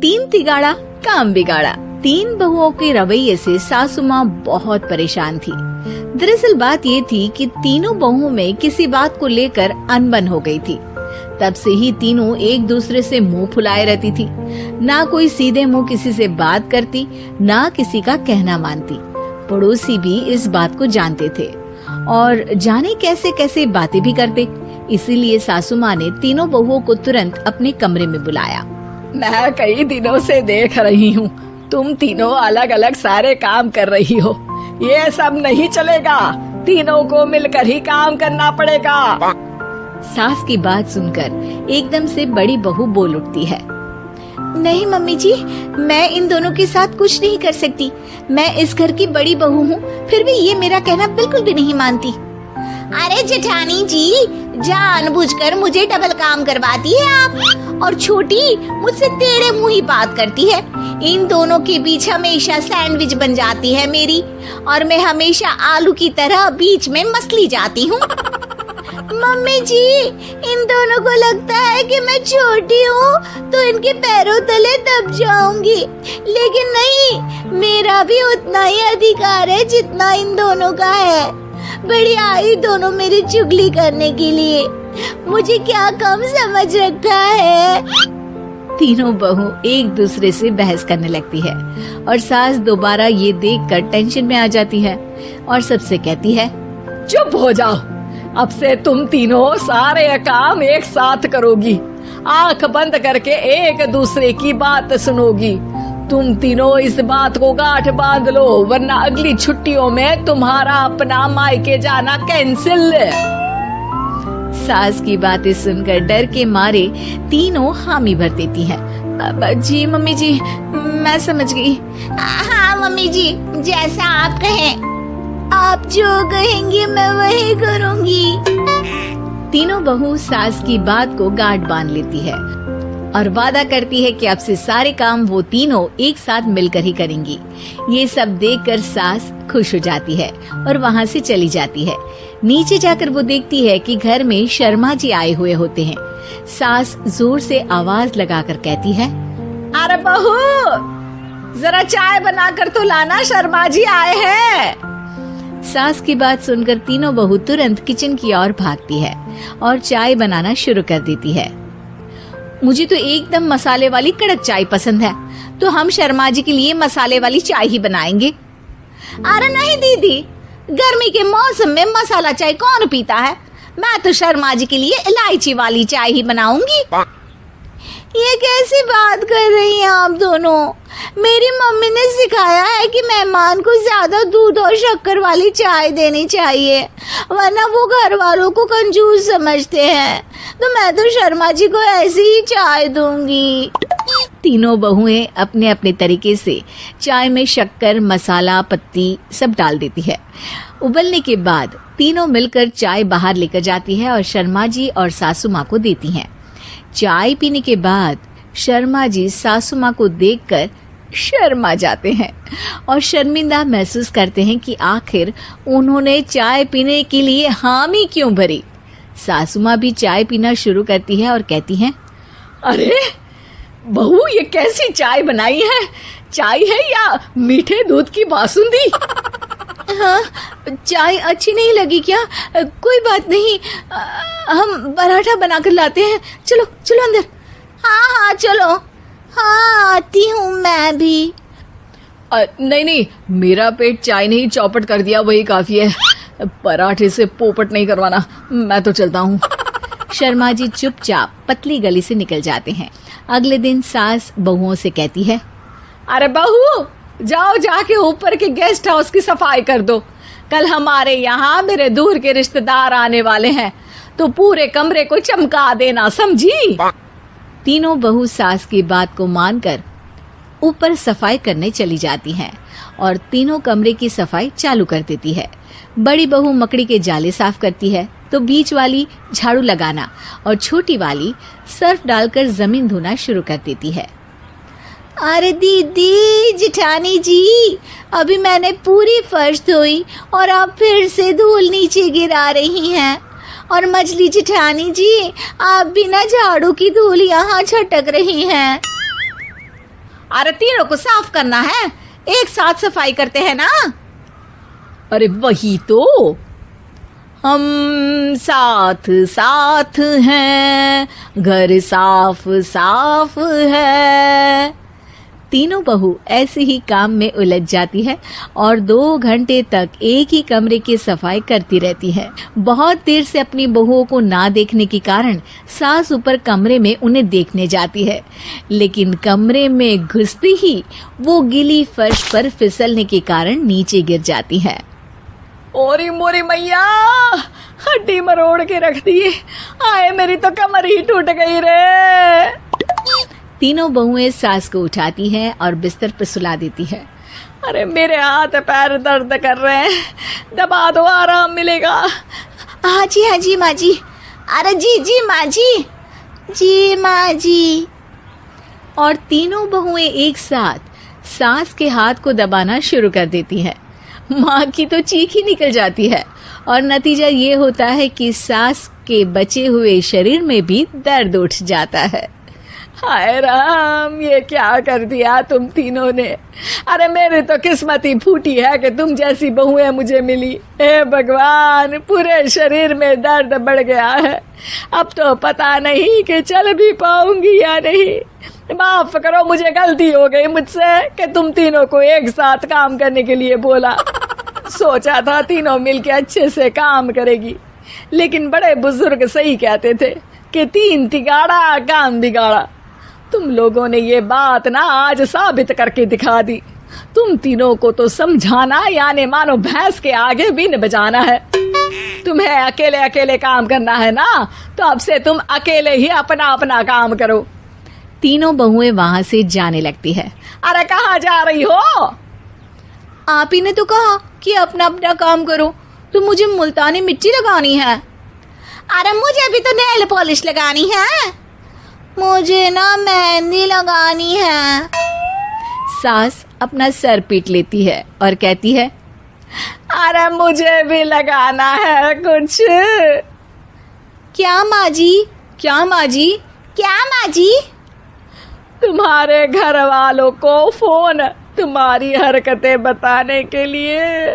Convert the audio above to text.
तीन तिगाड़ा काम बिगाड़ा। तीन बहुओं के रवैये से सासू माँ बहुत परेशान थी। दरअसल बात ये थी कि तीनों बहुओं में किसी बात को लेकर अनबन हो गई थी। तब से ही तीनों एक दूसरे से मुंह फुलाए रहती थी। ना कोई सीधे मुंह किसी से बात करती, ना किसी का कहना मानती। पड़ोसी भी इस बात को जानते थे और जाने कैसे कैसे बातें भी करते। इसीलिए सासू माँ ने तीनों बहुओं को तुरंत अपने कमरे में बुलाया। मैं कई दिनों से देख रही हूँ, तुम तीनों अलग अलग सारे काम कर रही हो। ये सब नहीं चलेगा, तीनों को मिलकर ही काम करना पड़ेगा। सास की बात सुनकर एकदम से बड़ी बहू बोल उठती है। नहीं मम्मी जी, मैं इन दोनों के साथ कुछ नहीं कर सकती। मैं इस घर की बड़ी बहू हूँ, फिर भी ये मेरा कहना बिल्कुल भी नहीं मानती। अरे जेठानी जी, जानबूझकर मुझे डबल काम करवाती है आप, और छोटी मुझसे टेढ़े मुंह ही बात करती है। इन दोनों के बीच हमेशा सैंडविच बन जाती है मेरी, और मैं हमेशा आलू की तरह बीच में मसली जाती हूँ। मम्मी जी, इन दोनों को लगता है कि मैं छोटी हूँ तो इनके पैरों तले दब जाऊंगी, लेकिन नहीं, मेरा भी उतना ही अधिकार है जितना इन दोनों का है। बड़ी आई दोनों मेरी चुगली करने के लिए, मुझे क्या कम समझ रखा है। तीनों बहू एक दूसरे से बहस करने लगती है और सास दोबारा ये देखकर टेंशन में आ जाती है और सबसे कहती है, चुप हो जाओ, अब से तुम तीनों सारे काम एक साथ करोगी, आंख बंद करके एक दूसरे की बात सुनोगी। तुम तीनों इस बात को गांठ बांध लो, वरना अगली छुट्टियों में तुम्हारा अपना मायके जाना कैंसिल। सास की बातें सुनकर डर के मारे तीनों हामी भर देती हैं। जी मम्मी जी, मैं समझ गई। हाँ मम्मी जी, जैसा आप कहें, आप जो कहेंगी मैं वही करूँगी। तीनों बहू सास की बात को गांठ बांध लेती है और वादा करती है कि अब से सारे काम वो तीनों एक साथ मिलकर ही करेंगी। ये सब देखकर सास खुश हो जाती है और वहाँ से चली जाती है। नीचे जाकर वो देखती है कि घर में शर्मा जी आए हुए होते हैं। सास जोर से आवाज लगाकर कहती है, अरे बहू, जरा चाय बनाकर तो लाना, शर्मा जी आए हैं। सास की बात सुनकर तीनों बहू तुरंत किचन की ओर भागती है और चाय बनाना शुरू कर देती है। मुझे तो एकदम मसाले वाली कड़क चाय पसंद है, तो हम शर्मा जी के लिए मसाले वाली चाय ही बनाएंगे। अरे नहीं दीदी, गर्मी के मौसम में मसाला चाय कौन पीता है? मैं तो शर्मा जी के लिए इलायची वाली चाय ही बनाऊंगी। ये कैसी बात कर रही हैं आप दोनों? मेरी मम्मी ने सिखाया है कि मेहमान को ज्यादा दूध और शक्कर वाली चाय देनी चाहिए, वरना वो घर वालों को कंजूस समझते हैं। तो मैं तो शर्मा जी को ऐसी ही चाय दूंगी। तीनों बहुएं अपने अपने तरीके से चाय में शक्कर, मसाला, पत्ती सब डाल देती है। उबलने के बाद तीनों मिलकर चाय बाहर लेकर जाती है और शर्मा जी और सासू माँ को देती हैं। चाय पीने के बाद शर्मा जी सासू माँ को देखकर शर्मा जाते हैं और शर्मिंदा महसूस करते हैं कि आखिर उन्होंने चाय पीने के लिए हामी क्यों भरी। सासू माँ भी चाय पीना शुरू करती है और कहती हैं, अरे बहू, ये कैसी चाय बनाई है? चाय है या मीठे दूध की बासुंदी? हाँ, चाय अच्छी नहीं लगी क्या? कोई बात नहीं, हम पराठा बनाकर लाते हैं। चलो चलो अंदर। हाँ चलो। हाँ, आती हूँ मैं भी। नहीं, मेरा पेट चाय ने ही चौपट कर दिया, वही काफी है। पराठे से पोपट नहीं करवाना, मैं तो चलता हूँ। शर्मा जी चुपचाप पतली गली से निकल जाते हैं। अगले दिन सास बहुओं से कहती है, अरे बहू, जाओ जाके ऊपर के गेस्ट हाउस की सफाई कर दो। कल हमारे यहाँ मेरे दूर के रिश्तेदार आने वाले हैं, तो पूरे कमरे को चमका देना, समझी? तीनों बहू सास की बात को मानकर ऊपर सफाई करने चली जाती हैं और तीनों कमरे की सफाई चालू कर देती है। बड़ी बहू मकड़ी के जाले साफ करती है, तो बीच वाली झाड़ू लगाना और छोटी वाली सर्फ डालकर जमीन धोना शुरू कर देती है। अरे दीदी, जेठानी जी, अभी मैंने पूरी फर्श धोई और आप फिर से धूल नीचे गिरा रही हैं। और मछली जेठानी जी, आप बिना झाड़ू की धूल यहाँ छटक रही हैं। अरे तीनों को साफ करना है, एक साथ सफाई करते हैं ना। अरे वही तो, हम साथ साथ हैं, घर साफ साफ है। तीनों बहू ऐसे ही काम में उलझ जाती है और 2 घंटे तक एक ही कमरे की सफाई करती रहती है। बहुत देर से अपनी बहुओं को ना देखने के कारण सास ऊपर कमरे में उन्हें देखने जाती है, लेकिन कमरे में घुसती ही वो गीली फर्श पर फिसलने के कारण नीचे गिर जाती है। ओरी मोरी मैया, हड्डी मरोड़ के रख दी। आए मेरी तो कमर ही टूट गई रे। तीनों बहुएं सास को उठाती हैं और बिस्तर पर सुला देती है। अरे मेरे हाथ पैर दर्द कर रहे हैं, दबा दो, आराम मिलेगा। हाँ जी माँ जी। अरे जी माँ जी माँ जी। और तीनों बहुएं एक साथ सास के हाथ को दबाना शुरू कर देती हैं। माँ की तो चीख ही निकल जाती है और नतीजा ये होता है कि सास के बचे हुए शरीर में भी दर्द उठ जाता है। हाय राम, ये क्या कर दिया तुम तीनों ने। अरे मेरी तो किस्मत ही फूटी है कि तुम जैसी बहुएं मुझे मिली। हे भगवान, पूरे शरीर में दर्द बढ़ गया है। अब तो पता नहीं कि चल भी पाऊंगी या नहीं। माफ करो, मुझे गलती हो गई मुझसे कि तुम तीनों को एक साथ काम करने के लिए बोला। सोचा था तीनों मिलके अच्छे से काम करेगी, लेकिन बड़े बुजुर्ग सही कहते थे कि 3 तिगाड़ा काम बिगाड़ा। तुम लोगों ने ये बात ना आज साबित करके दिखा दी। तुम तीनों को तो समझाना यानी मानो भैंस के आगे बीन बजाना है। तुम्हें अकेले अकेले काम करना है ना, तो अब से तुम अकेले ही अपना अपना काम करो। तीनों बहुएं वहां से जाने लगती है। अरे कहाँ जा रही हो? आप ही ने तो कहा कि अपना अपना काम तो मुझे मुल्तानी मिट्टी लगानी है। अरे मुझे भी तो नेल पॉलिश लगानी है। मुझे ना मेहंदी लगानी है। सास अपना सर पीट लेती है और कहती है, अरे मुझे भी लगाना है कुछ। क्या माँ जी? क्या माँ जी? क्या माँ जी? तुम्हारे घर वालों को फोन तुम्हारी हरकतें बताने के लिए।